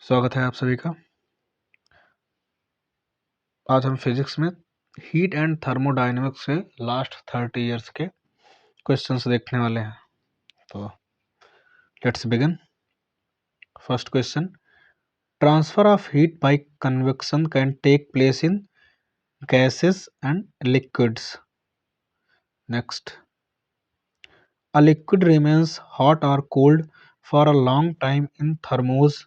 स्वागत है आप सभी का। आज हम फिजिक्स में हीट एंड थर्मोडायनेमिक्स से लास्ट 30 इयर्स के क्वेश्चंस देखने वाले हैं। तो let's begin. First question, transfer of heat by convection can take place in gases and liquids. Next, a liquid remains hot or cold for a long time in thermos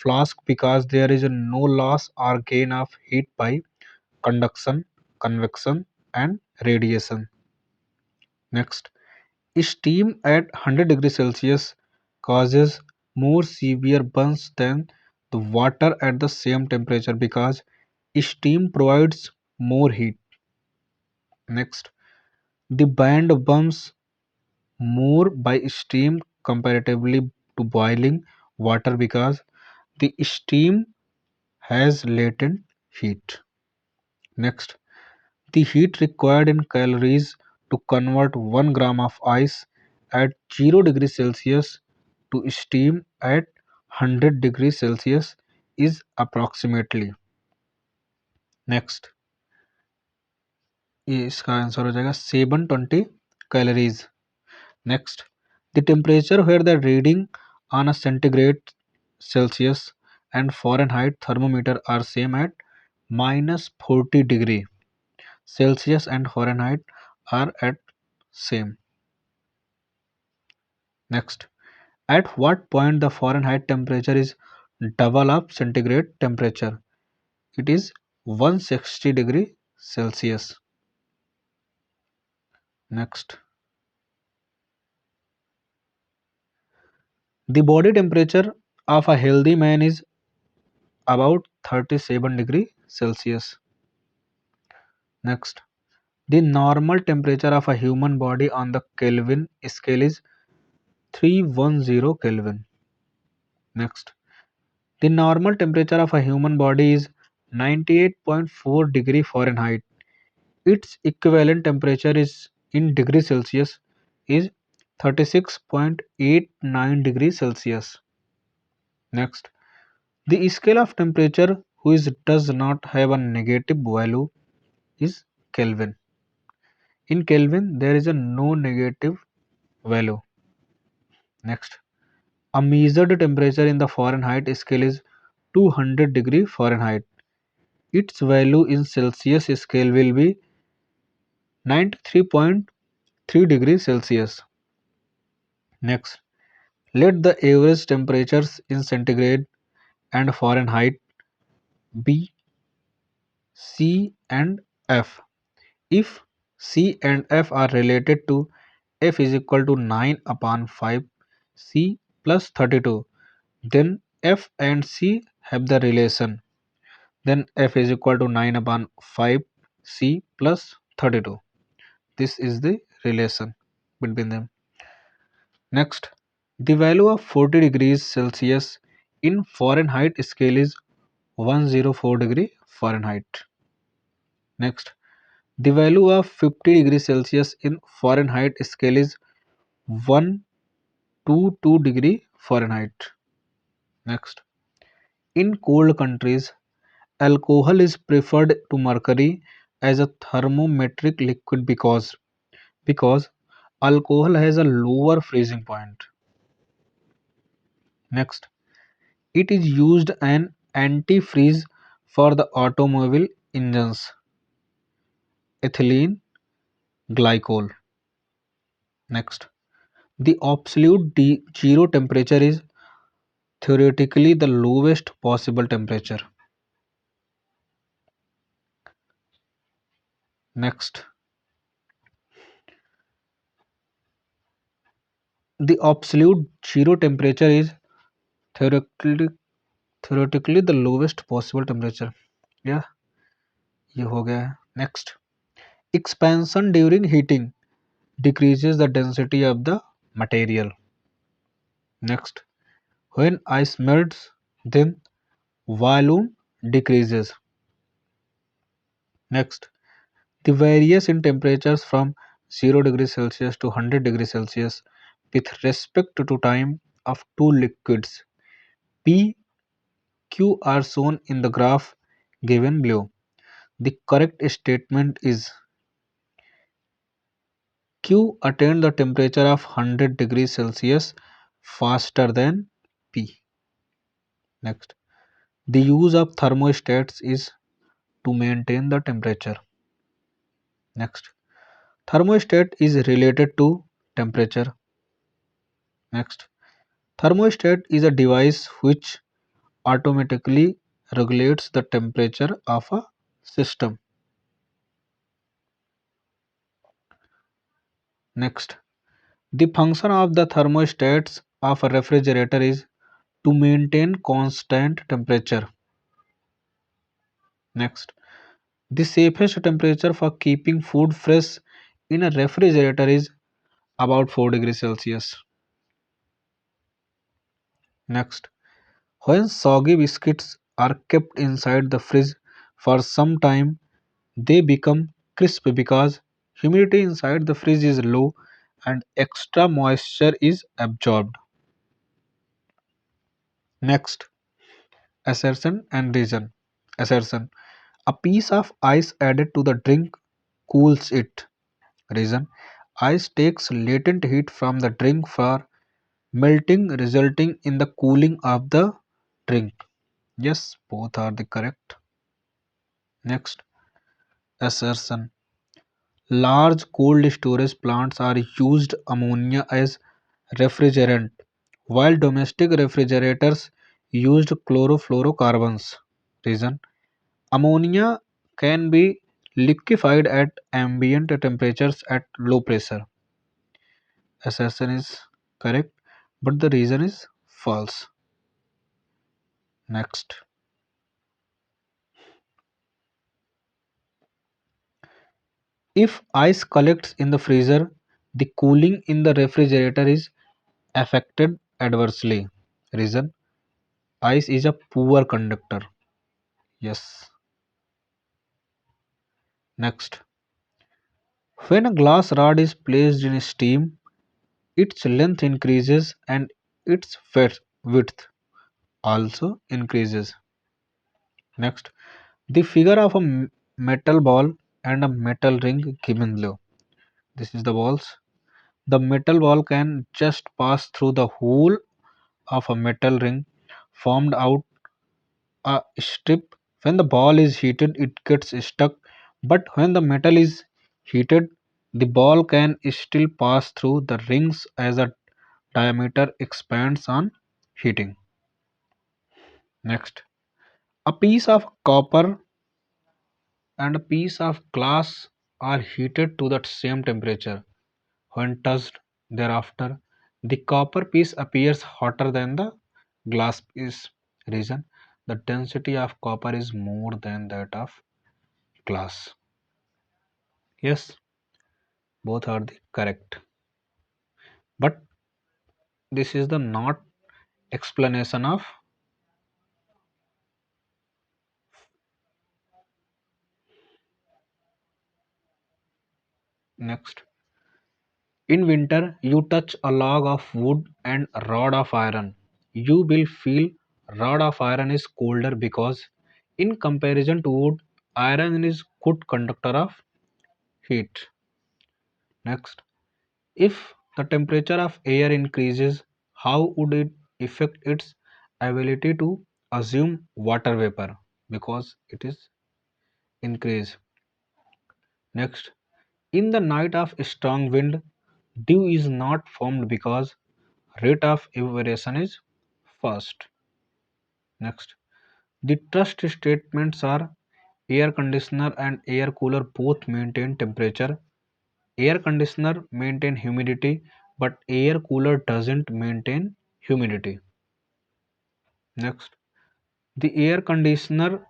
flask because there is no loss or gain of heat by conduction, convection and radiation. Next, steam at 100 degrees Celsius causes more severe burns than the water at the same temperature because steam provides more heat. Next, the band burns more by steam comparatively to boiling water because the steam has latent heat. Next, the heat required in calories to convert 1 gram of ice at 0 degrees Celsius to steam at 100 degrees Celsius is approximately. Next, ये इसका answer हो जाएगा 720 calories. Next, the temperature where the reading on a centigrade Celsius and Fahrenheit thermometer are same at -40 degree Celsius and Fahrenheit are at same. Next, at what point the Fahrenheit temperature is double of centigrade temperature? It is 160 degree Celsius. Next, the body temperature of a healthy man is about 37 degree Celsius. Next, the normal temperature of a human body on the Kelvin scale is 310 Kelvin. Next, the normal temperature of a human body is 98.4 degree Fahrenheit. Its equivalent temperature is in degree Celsius is 36.89 degrees Celsius. Next, the scale of temperature which does not have a negative value is Kelvin. In Kelvin, there is a no negative value. Next, a measured temperature in the Fahrenheit scale is 200 degree Fahrenheit. Its value in Celsius scale will be 93.3 degrees Celsius. Next, let the average temperatures in centigrade and Fahrenheit be C and F. If C and F are related to F is equal to 9 upon 5 C plus 32, then F and C have the relation. Then F is equal to 9 upon 5 C plus 32. This is the relation between them. Next, the value of 40 degrees Celsius in Fahrenheit scale is 104 degree Fahrenheit. Next, the value of 50 degrees Celsius in Fahrenheit scale is 122 degree Fahrenheit. Next, in cold countries, alcohol is preferred to mercury as a thermometric liquid because alcohol has a lower freezing point. Next, it is used an antifreeze for the automobile engines, ethylene glycol. Next, the absolute zero temperature is theoretically the lowest possible temperature. Next, the absolute zero temperature is theoretically theoretically the lowest possible temperature. Yeah, ये हो गया है. Next, expansion during heating decreases the density of the material. Next, when ice melts, then volume decreases. Next, the variance in temperatures from 0 degrees Celsius to 100 degrees Celsius with respect to time of two liquids P Q are shown in the graph given below. The correct statement is Q attained the temperature of 100 degrees Celsius faster than P. Next, the use of thermostats is to maintain the temperature. Next, thermostat is related to temperature. Next, thermostat is a device which automatically regulates the temperature of a system. Next, the function of the thermostats of a refrigerator is to maintain constant temperature. Next, the safest temperature for keeping food fresh in a refrigerator is about 4 degrees Celsius. Next, when soggy biscuits are kept inside the fridge for some time, they become crisp because humidity inside the fridge is low and extra moisture is absorbed. Next, assertion and reason. Assertion: a piece of ice added to the drink cools it. Reason: ice takes latent heat from the drink for melting, resulting in the cooling of the drink. Yes, both are the correct. Next, assertion: large cold storage plants are used ammonia as refrigerant, while domestic refrigerators used chlorofluorocarbons. Reason: ammonia can be liquefied at ambient temperatures at low pressure. Assertion is correct, but the reason is false. Next, if ice collects in the freezer, the cooling in the refrigerator is affected adversely. Reason: ice is a poor conductor. Yes. Next, when a glass rod is placed in steam, its length increases and its width also increases. Next, the figure of a metal ball and a metal ring given below. This is the balls. The metal ball can just pass through the hole of a metal ring formed out a strip. When the ball is heated, it gets stuck, but when the metal is heated, the ball can still pass through the rings as the diameter expands on heating. Next, a piece of copper and a piece of glass are heated to the same temperature. When touched thereafter, the copper piece appears hotter than the glass piece. Reason: the density of copper is more than that of glass. Yes, both are the correct. But this is the not explanation of next. In winter, you touch a log of wood and a rod of iron. You will feel rod of iron is colder because in comparison to wood, iron is good conductor of heat. Next, if the temperature of air increases, how would it affect its ability to assume water vapor? Because it is increased. Next, in the night of strong wind, dew is not formed because rate of evaporation is fast. Next, the trust statements are air conditioner and air cooler both maintain temperature. Air conditioner maintain humidity, but air cooler doesn't maintain humidity. Next, the air conditioner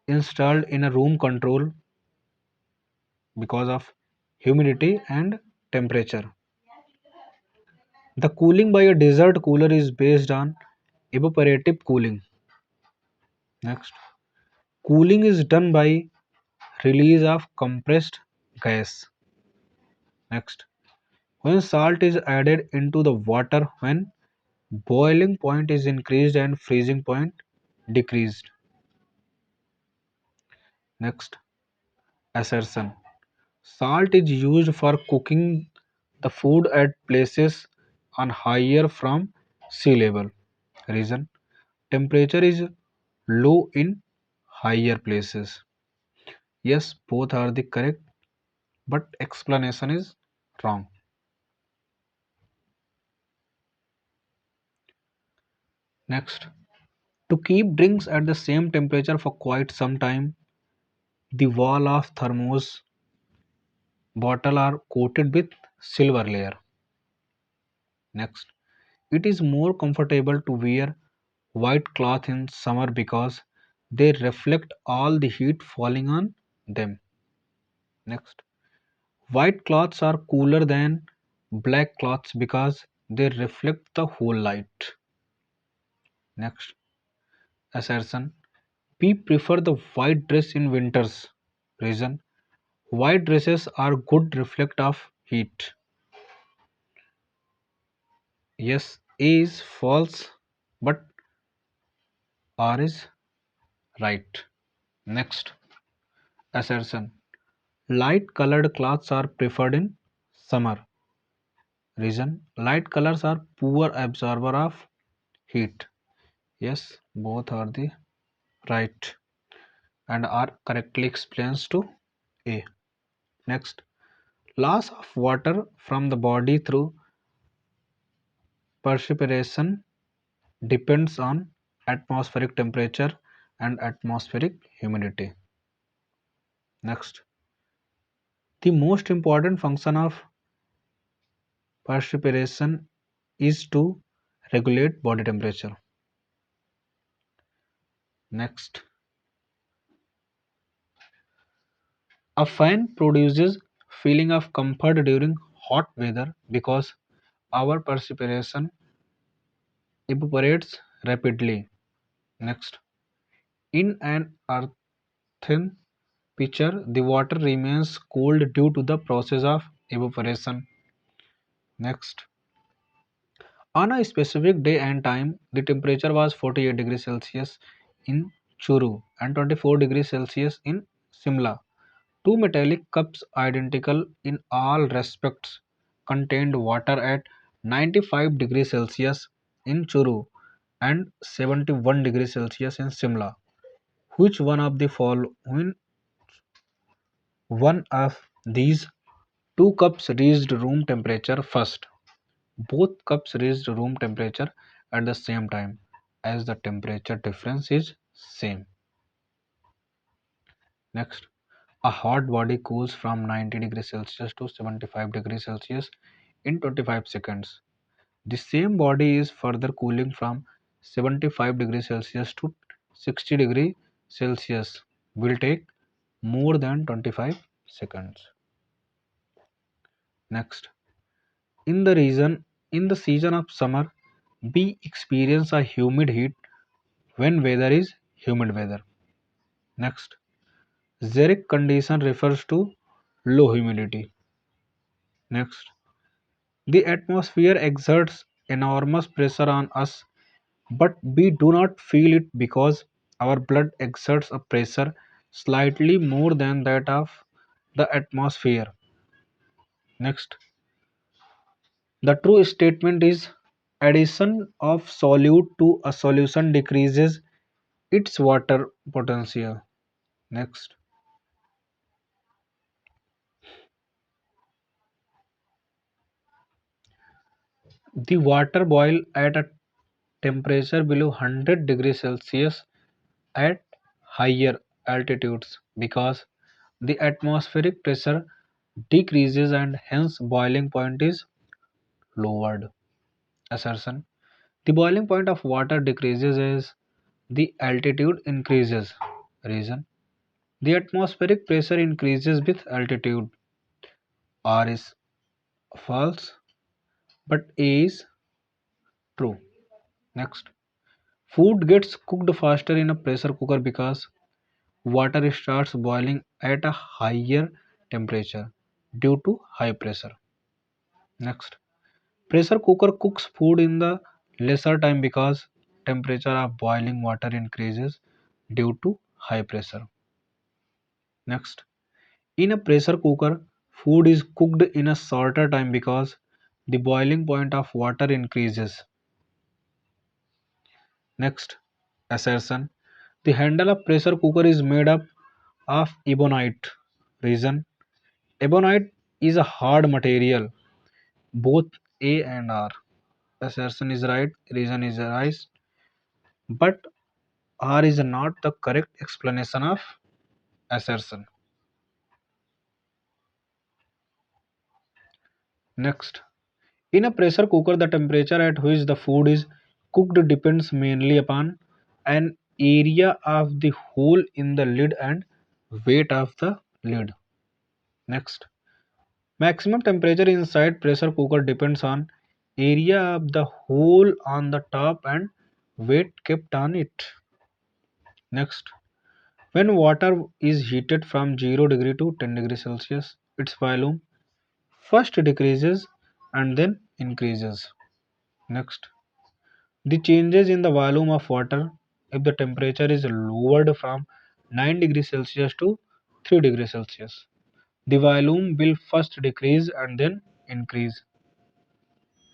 installed in a room control because of humidity and temperature. The cooling by a desert cooler is based on evaporative cooling. Next, cooling is done by release of compressed gas. Next, when salt is added into the water when boiling point is increased and freezing point. decreased. Next, assertion. Salt is used for cooking the food at places on higher from sea level. Reason, temperature is low in higher places. Yes, both are the correct, but explanation is wrong. Next, to keep drinks at the same temperature for quite some time, the wall of thermos bottle are coated with silver layer. Next, it is more comfortable to wear white cloth in summer because they reflect all the heat falling on them. Next, white cloths are cooler than black cloths because they reflect the whole light. Next, assertion. We prefer the white dress in winters. Reason, white dresses are good reflect of heat. Yes, A is false, but R is right. Next, assertion. Light colored clothes are preferred in summer. Reason, light colors are poor absorber of heat. Yes, both are the right and are correctly explains to A. Next, loss of water from the body through perspiration depends on atmospheric temperature and atmospheric humidity. Next, the most important function of perspiration is to regulate body temperature. Next, a fan produces feeling of comfort during hot weather because our perspiration evaporates rapidly. Next, in an earthen pitcher, the water remains cold due to the process of evaporation. Next, on a specific day and time, the temperature was 48 degrees Celsius in Churu and 24 degrees Celsius in Simla. Two metallic cups identical in all respects contained water at 95 degrees Celsius in Churu and 71 degrees Celsius in Simla. Which one of these two cups reached room temperature first? Both cups reached room temperature at the same time as the temperature difference is same. Next, a hot body cools from 90 degrees Celsius to 75 degrees Celsius in 25 seconds. The same body is further cooling from 75 degrees Celsius to 60 degrees Celsius will take more than 25 seconds. Next, in the season of summer, we experience a humid heat when weather is humid weather. Next, xeric condition refers to low humidity. Next, the atmosphere exerts enormous pressure on us, but we do not feel it because our blood exerts a pressure slightly more than that of the atmosphere. Next, the true statement is addition of solute to a solution decreases its water potential. Next, the water boil at a temperature below 100 degrees Celsius at higher altitudes because the atmospheric pressure decreases and hence boiling point is lowered. Assertion. The boiling point of water decreases as the altitude increases. Reason. The atmospheric pressure increases with altitude. R is false, but A is true. Next. Food gets cooked faster in a pressure cooker because water starts boiling at a higher temperature due to high pressure. Next, pressure cooker cooks food in the lesser time because temperature of boiling water increases due to high pressure. Next, in a pressure cooker, food is cooked in a shorter time because the boiling point of water increases. Next, assertion. The handle of pressure cooker is made up of ebonite. Reason. Ebonite is a hard material, both A and R. Assertion is right, reason is right, but R is not the correct explanation of assertion. Next, in a pressure cooker, the temperature at which the food is cooked depends mainly upon an area of the hole in the lid and weight of the lid. Next, maximum temperature inside pressure cooker depends on area of the hole on the top and weight kept on it. Next, when water is heated from 0 degree to 10 degree Celsius, its volume first decreases and then increases. Next, the changes in the volume of water if the temperature is lowered from 9 degrees Celsius to 3 degrees Celsius. The volume will first decrease and then increase.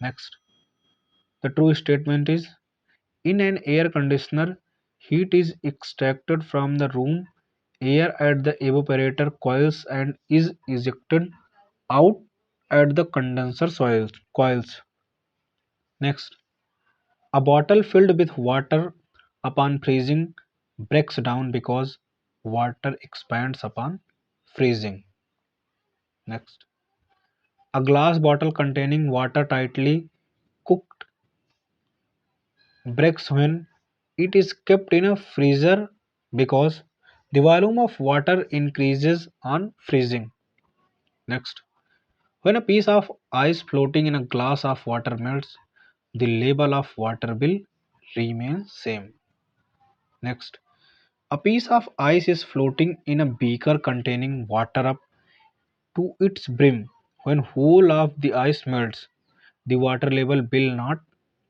Next, the true statement is in an air conditioner, heat is extracted from the room air at the evaporator coils and is ejected out at the condenser coils. Next, a bottle filled with water upon freezing breaks down because water expands upon freezing. Next, a glass bottle containing water tightly cooked breaks when it is kept in a freezer because the volume of water increases on freezing. Next, when a piece of ice floating in a glass of water melts, the level of water will remain same. Next, a piece of ice is floating in a beaker containing water up to its brim. When whole of the ice melts, the water level will not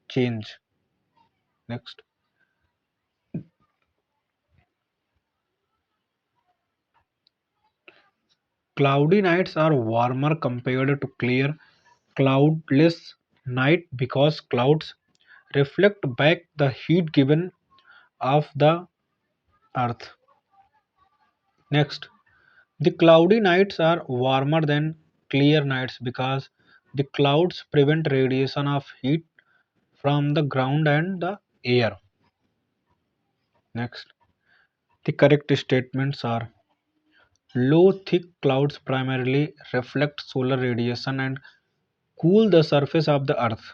change. Next, cloudy nights are warmer compared to clear, cloudless night because clouds reflect back the heat given off the earth. Next, the cloudy nights are warmer than clear nights because the clouds prevent radiation of heat from the ground and the air. Next, the correct statements are low thick clouds primarily reflect solar radiation and cool the surface of the earth.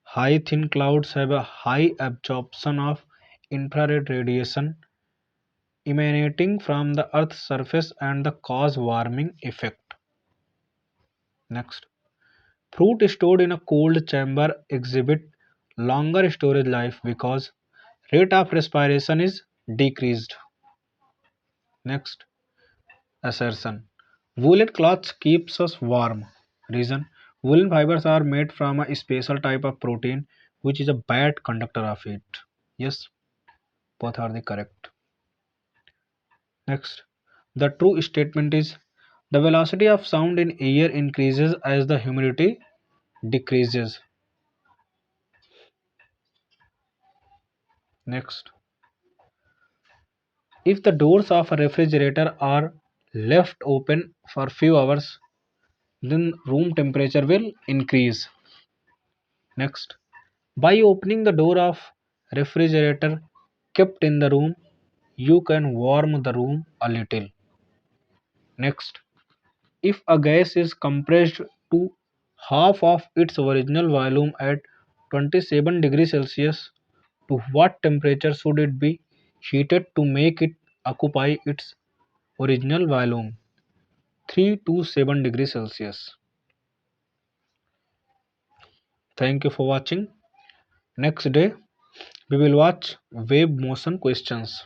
High thin clouds have a high absorption of infrared radiation emanating from the earth's surface and the cause warming effect. Next, fruit stored in a cold chamber exhibit longer storage life because rate of respiration is decreased. Next, assertion. Woolen cloths keeps us warm. Reason. Woolen fibers are made from a special type of protein which is a bad conductor of heat. Yes, both are the correct. Next, the true statement is the velocity of sound in air increases as the humidity decreases. Next, if the doors of a refrigerator are left open for few hours, then room temperature will increase. Next, by opening the door of refrigerator kept in the room, you can warm the room a little. Next, if a gas is compressed to half of its original volume at 27 degrees Celsius, to what temperature should it be heated to make it occupy its original volume? 3 to 7 degrees Celsius. Thank you for watching. Next day we will watch wave motion questions.